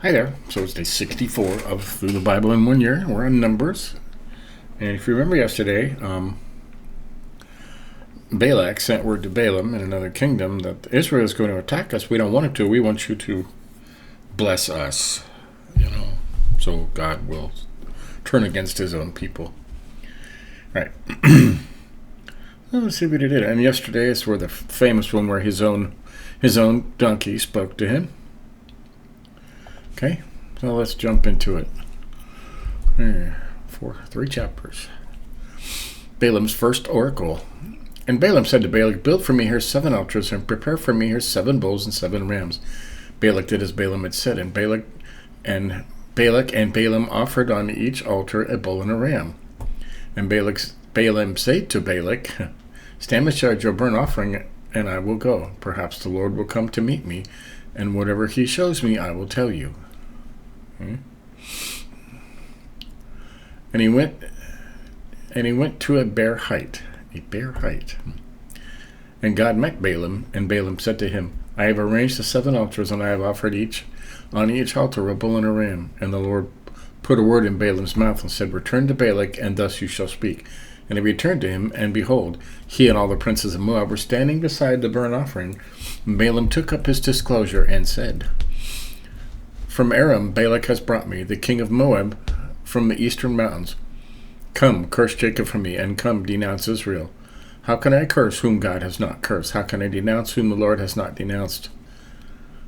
Hi there. So it's day 64 of Through the Bible in 1 Year. We're on Numbers. And if you remember yesterday, Balak sent word to Balaam in another kingdom that Israel is going to attack us. We don't want it to. We want you to bless us. So God will turn against his own people. Right. Well, let's see what he did. And yesterday is where the famous one where his own donkey spoke to him. Okay, so let's jump into it. Three chapters. Balaam's first oracle. And Balaam said to Balak, "Build for me here 7 altars, and prepare for me here 7 bulls and 7 rams." Balak did as Balaam had said, and Balak and Balaam offered on each altar a bull and a ram. And Balaam said to Balak, "Stand beside your burnt offering, and I will go. Perhaps the Lord will come to meet me, and whatever he shows me, I will tell you." And he went to a bare height. And God met Balaam, and Balaam said to him, "I have arranged the 7 altars, and I have offered on each altar a bull and a ram." And the Lord put a word in Balaam's mouth and said, "Return to Balak, and thus you shall speak." And he returned to him, and behold, he and all the princes of Moab were standing beside the burnt offering. And Balaam took up his disclosure and said, "From Aram Balak has brought me, the king of Moab, from the eastern mountains. Come, curse Jacob for me, and come, denounce Israel. How can I curse whom God has not cursed? How can I denounce whom the Lord has not denounced?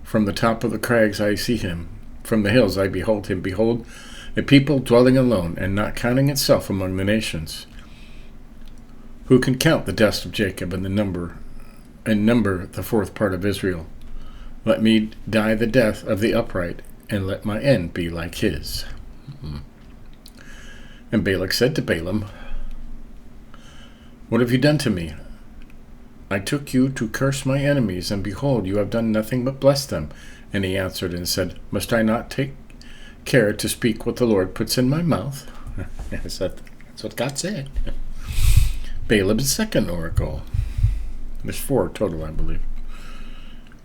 From the top of the crags I see him. From the hills I behold him. Behold, a people dwelling alone, and not counting itself among the nations. Who can count the dust of Jacob and number the 4th part of Israel? Let me die the death of the upright, and let my end be like his." And Balak said to Balaam, "What have you done to me? I took you to curse my enemies, and behold, you have done nothing but bless them." And he answered and said, "Must I not take care to speak what the Lord puts in my mouth?" That's what God said. Balaam's second oracle. There's 4 total, I believe.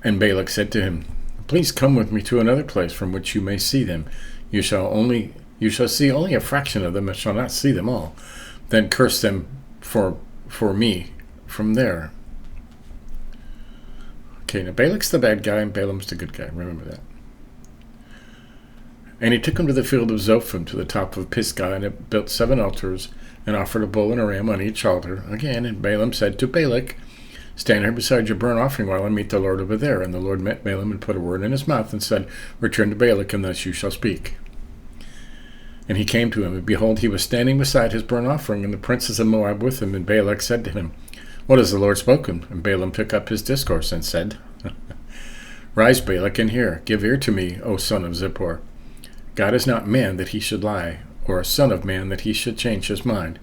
And Balak said to him, "Please come with me to another place from which you may see them. You shall see only a fraction of them, and shall not see them all. Then curse them for me from there." Okay, now Balak's the bad guy and Balaam's the good guy. Remember that. And he took him to the field of Zophim, to the top of Pisgah, and built 7 altars, and offered a bull and a ram on each altar. Again, and Balaam said to Balak, "Stand here beside your burnt offering while I meet the Lord over there." And the Lord met Balaam and put a word in his mouth and said, "Return to Balak, and thus you shall speak." And he came to him, and behold, he was standing beside his burnt offering, and the princes of Moab with him. And Balak said to him, "What has the Lord spoken?" And Balaam took up his discourse and said, "Rise, Balak, and hear. Give ear to me, O son of Zippor. God is not man that he should lie, or a son of man that he should change his mind.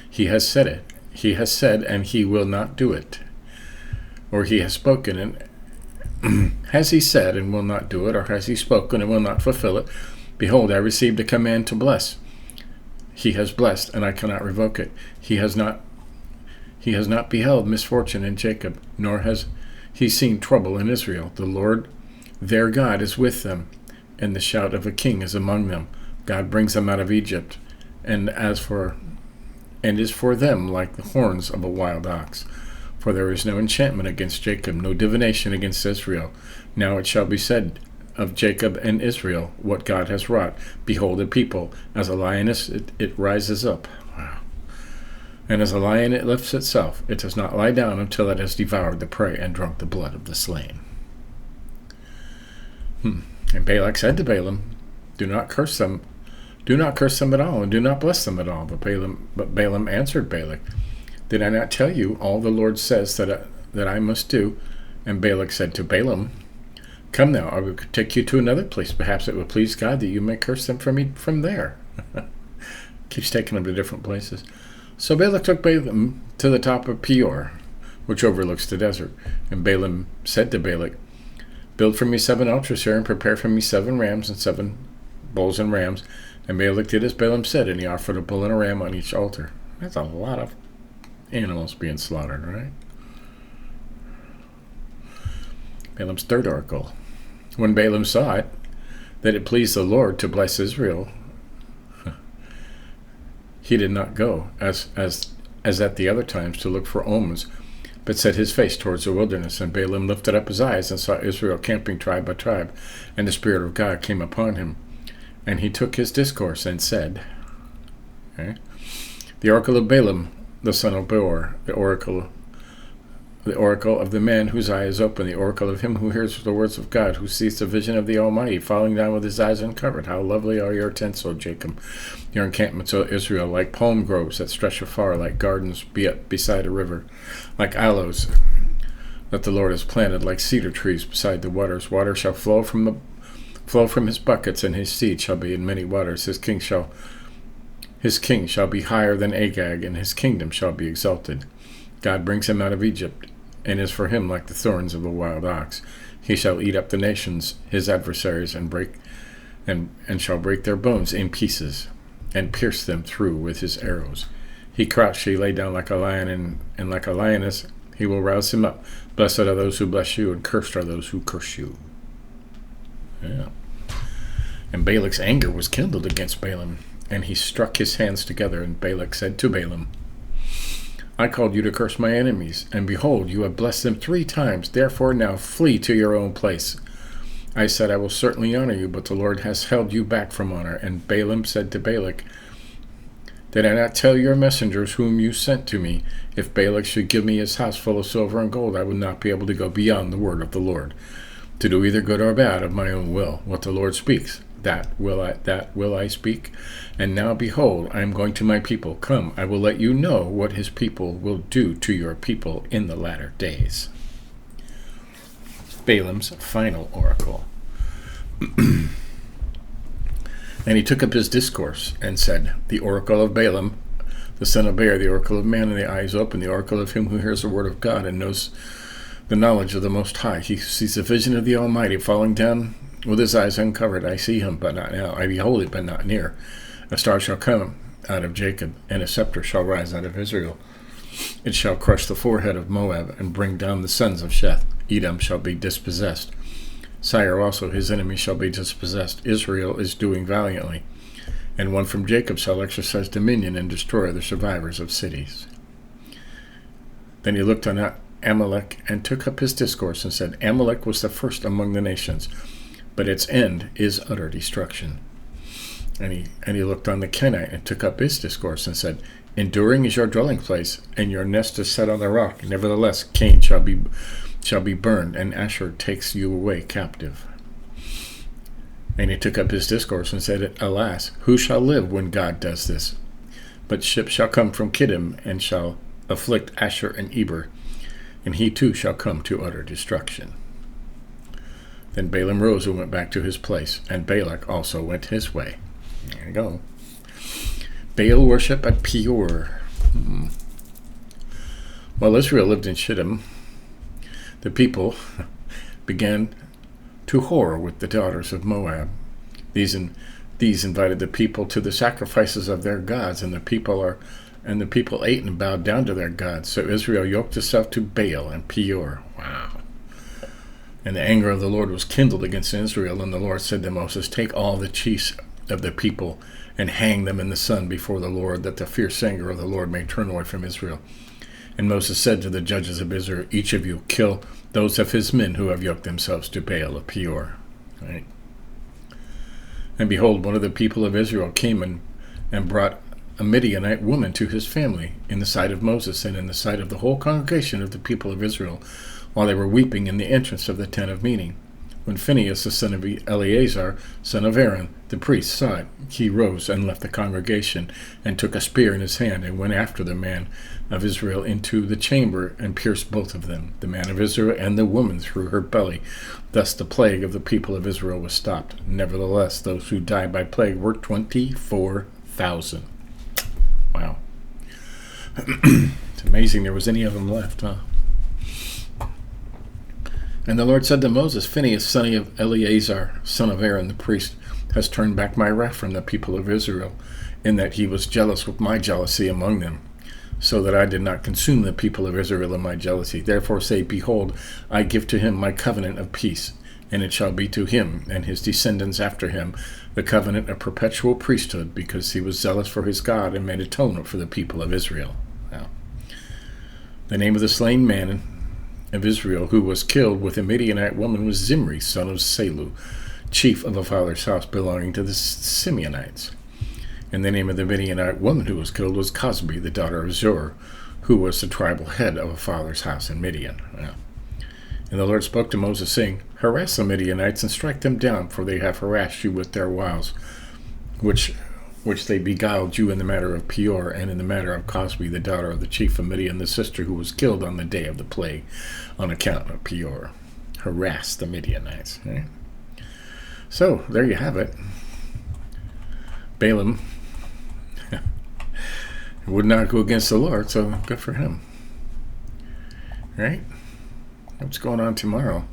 He has said it. He has said, and he will not do it. Or he has spoken, and has he said and will not do it? Or has he spoken and will not fulfill it? Behold, I received a command to bless. He has blessed, and I cannot revoke it. He has not beheld misfortune in Jacob, nor has he seen trouble in Israel. The Lord their God is with them, and the shout of a king is among them. God brings them out of Egypt, and is for them like the horns of a wild ox. For there is no enchantment against Jacob, no divination against Israel. Now it shall be said of Jacob and Israel, what God has wrought. Behold, a people, as a lioness it rises up. Wow. And as a lion it lifts itself. It does not lie down until it has devoured the prey and drunk the blood of the slain. And Balak said to Balaam, Do not curse them at all, and do not bless them at all. But Balaam answered Balak, Did I not tell you all the Lord says that I must do? And Balak said to Balaam, Come now, I will take you to another place. Perhaps it will please God that you may curse them from there. Keeps taking them to different places. So Balak took Balaam to the top of Peor, which overlooks the desert. And Balaam said to Balak, Build for me 7 altars here, and prepare for me 7 rams and 7 bulls and rams. And Balak did as Balaam said, and he offered a bull and a ram on each altar. That's a lot of animals being slaughtered, right? Balaam's third oracle. When Balaam saw it, that it pleased the Lord to bless Israel, he did not go, as at the other times, to look for omens, but set his face towards the wilderness. And Balaam lifted up his eyes and saw Israel camping tribe by tribe, and the Spirit of God came upon him. And he took his discourse and said, okay, the oracle of Balaam, the son of Beor, the oracle of the man whose eye is open, the oracle of him who hears the words of God, who sees the vision of the Almighty, falling down with his eyes uncovered. How lovely are your tents, O Jacob, your encampments, O Israel, like palm groves that stretch afar, like gardens beside a river, like aloes that the Lord has planted, like cedar trees beside the waters. Water shall flow from his buckets, and his seed shall be in many waters. His king shall be higher than Agag, and his kingdom shall be exalted. God brings him out of Egypt, and is for him like the thorns of a wild ox. He shall eat up the nations, his adversaries, and shall break their bones in pieces, and pierce them through with his arrows. He crouched, he lay down like a lion, and like a lioness he will rouse him up. Blessed are those who bless you, and cursed are those who curse you. Yeah. And Balak's anger was kindled against Balaam, and he struck his hands together, and Balak said to Balaam, I called you to curse my enemies, and behold, you have blessed them 3 times. Therefore now flee to your own place. I said, I will certainly honor you, but the Lord has held you back from honor. And Balaam said to Balak, did I not tell your messengers whom you sent to me, if Balak should give me his house full of silver and gold, I would not be able to go beyond the word of the Lord, to do either good or bad of my own will. What the Lord speaks, that will I speak. And now behold, I am going to my people. Come, I will let you know what his people will do to your people in the latter days. Balaam's final oracle. And he took up his discourse and said, the oracle of Balaam, the son of Beor, the oracle of man, and the eyes open, the oracle of him who hears the word of God and knows the knowledge of the Most High. He sees the vision of the Almighty falling down with his eyes uncovered. I see him, but not now. I behold it, but not near. A star shall come out of Jacob, and a scepter shall rise out of Israel. It shall crush the forehead of Moab, and bring down the sons of Sheth. Edom shall be dispossessed. Sire also, his enemy, shall be dispossessed. Israel is doing valiantly. And one from Jacob shall exercise dominion and destroy the survivors of cities. Then he looked on Amalek and took up his discourse and said, Amalek was the first among the nations, but its end is utter destruction. And he looked on the Kenite and took up his discourse and said, enduring is your dwelling place, and your nest is set on the rock. Nevertheless, Cain shall be burned, and Asher takes you away captive. And he took up his discourse and said, alas, who shall live when God does this? But ships shall come from Kittim, and shall afflict Asher and Eber, and he too shall come to utter destruction. Then Balaam rose and went back to his place, and Balak also went his way. There you go. Baal worship at Peor. While Israel lived in Shittim, the people began to whore with the daughters of Moab. These invited the people to the sacrifices of their gods, and the people ate and bowed down to their gods. So Israel yoked itself to Baal and Peor. Wow. And the anger of the Lord was kindled against Israel, and the Lord said to Moses, take all the chiefs of the people and hang them in the sun before the Lord, that the fierce anger of the Lord may turn away from Israel. And Moses said to the judges of Israel, each of you kill those of his men who have yoked themselves to Baal of Peor. Right? And behold, one of the people of Israel came and brought a Midianite woman to his family in the sight of Moses and in the sight of the whole congregation of the people of Israel, while they were weeping in the entrance of the tent of meeting. When Phinehas, the son of Eleazar, son of Aaron, the priest, saw it, he rose and left the congregation, and took a spear in his hand, and went after the man of Israel into the chamber, and pierced both of them, the man of Israel and the woman, through her belly. Thus the plague of the people of Israel was stopped. Nevertheless, those who died by plague were 24,000. Wow. It's amazing there was any of them left, huh? And the Lord said to Moses, Phinehas, son of Eleazar, son of Aaron, the priest, has turned back my wrath from the people of Israel, in that he was jealous with my jealousy among them, so that I did not consume the people of Israel in my jealousy. Therefore say, behold, I give to him my covenant of peace. And it shall be to him and his descendants after him the covenant of perpetual priesthood, because he was zealous for his God and made atonement for the people of Israel. Now, the name of the slain man of Israel who was killed with a Midianite woman was Zimri, son of Salu, chief of a father's house belonging to the Simeonites. And the name of the Midianite woman who was killed was Cosbi, the daughter of Zur, who was the tribal head of a father's house in Midian. Now, and the Lord spoke to Moses, saying, Harass the Midianites and strike them down, for they have harassed you with their wiles, which they beguiled you in the matter of Peor, and in the matter of Cosbi, the daughter of the chief of Midian, the sister who was killed on the day of the plague on account of Peor. Harass the Midianites. Right? So, there you have it. Balaam would not go against the Lord, so good for him. Right? What's going on tomorrow?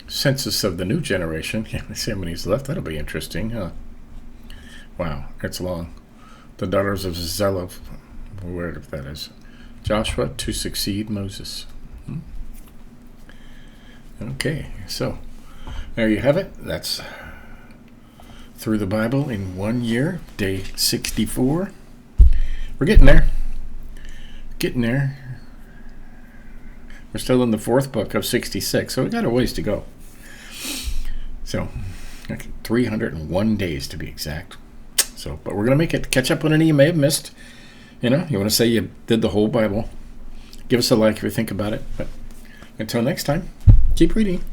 Census of the new generation. Yeah, let's see how many's left. That'll be interesting, huh? Wow, it's long. The daughters of Zelophehad, wherever that is. Joshua to succeed Moses. Okay, so there you have it. That's through the Bible in 1 year, day 64. We're getting there. Getting there. We're still in the fourth book of 66, so we got a ways to go. So, 301 days to be exact. So, but we're going to make it catch up on any you may have missed. You know, you want to say you did the whole Bible. Give us a like if you think about it. But until next time, keep reading.